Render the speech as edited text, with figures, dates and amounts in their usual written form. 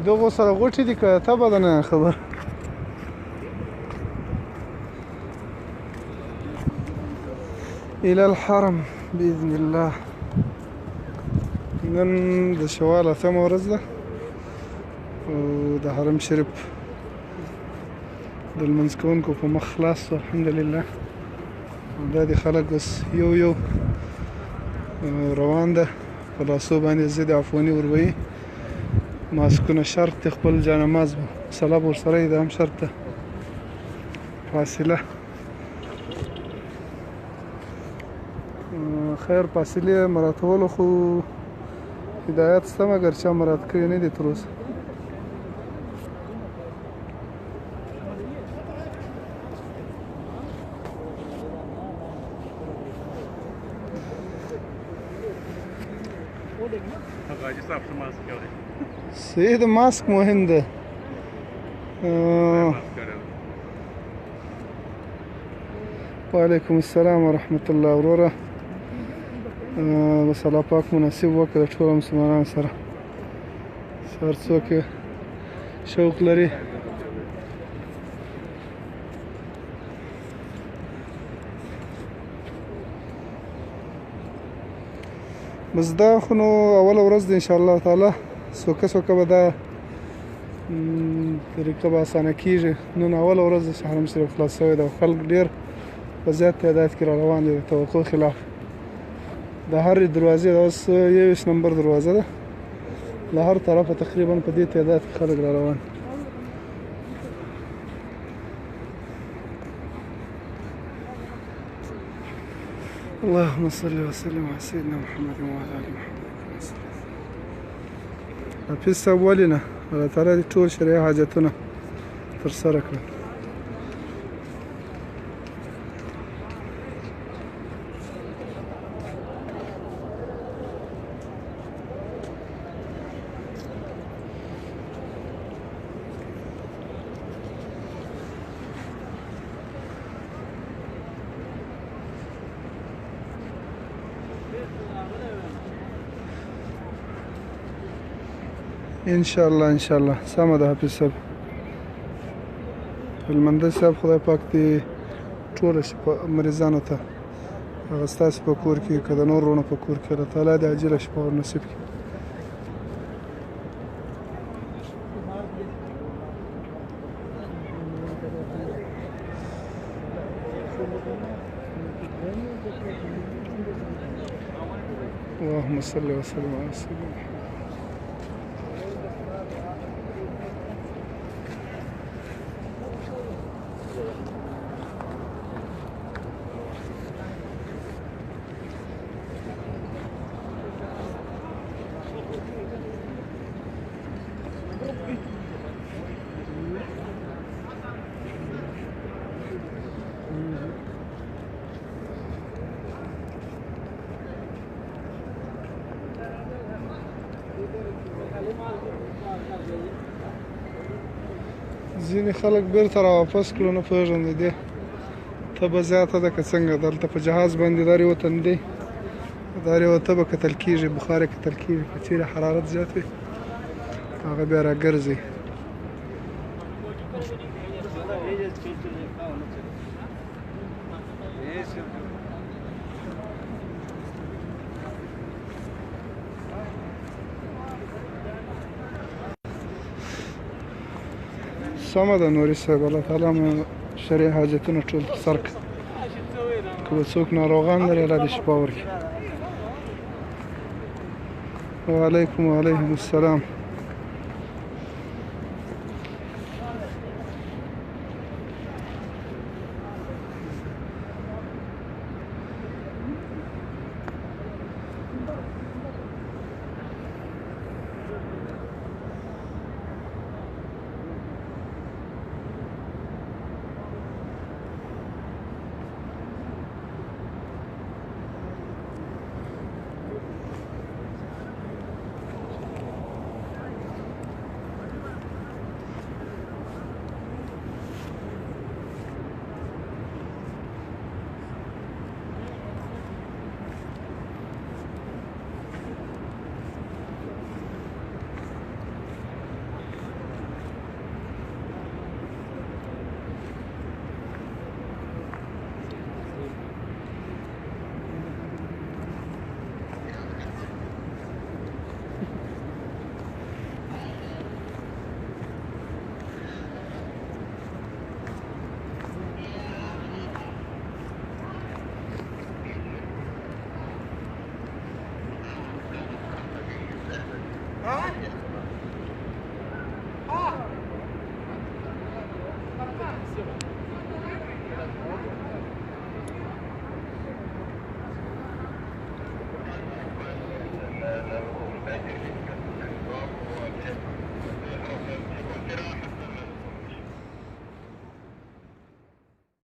دغو سره غوټې دي که تبه ده نه خبر الى الحرم باذن الله. نن د شوال 8مه ورځ ده او د حرم شریف د لمونځ کوونکو په مخ خلاص شو الحمدلله. دا د خلک اوس یو یو روان ده په لاسو باندې ضد عفوني وروي. ماسکونه شرط دی، خپل جانماز صلاه به ورسره وي دا هم شرط ده. فاصله خیر فاصلې مراعاتولو خو هدایت شته مګر چا مراعات کړي نه دي تر اوسه. صحیح ده، ماسک مهم ده. وعلیکم السلام ورحمت الله وروره. بس الله پاک مناسب وکړه ټولو مسلمانانو سره چې هر څوک شوق لري بس دا خو نو اوله ورځ ده انشاءالله تعالی. سوکه سوکه به دا طریقه به اسانه کېږي. نن اوله ورځ ده چې حرم شریف خلاص شوی ده. خلک ډېر په زیات تعداد کې را روان دي د توقع خلاف. د هرې دروازې دا اوس 21 نمبر دروازه ده، له هر طرفه تقریبا په دې تعداد کې خلک را روان. اللهم صل وسلم على سيدنا محمد وعلى ال محمد. حافظ صاحب ولې نه الله تعالی دې ټول شرعي حاجتونه ترسره کړل. انشاءالله انشاءالله سمه ده حافظ صاحب. هلمندی صاحب خدای پاک دې ټوله شپه مریضانو ته هغه ستاسې په کور کې که د نور وروڼو په کور کې الله تعالی دې عاجله شفا ور نصیب کړي. اللهم صل وسلم على سيدنا محمد. ځینې خلک بیرته را واپس کړو نه پوهېږم د دې تبه زیاته ده که څنګه. دلته په جهاز باندې دا ریوتن دی، دا ریوته به کتل کېږي، بخار یې کتل کېږي. که چېرې حرارت زیات وي هغه بیا راګرځي. سمه ده نوري صاحب، الله تعالی مو شرعي حاجتونه ټول ترسره کړي. که به څوک ناروغان لري الله دې شفا ورکړي. وعلیکم السلام.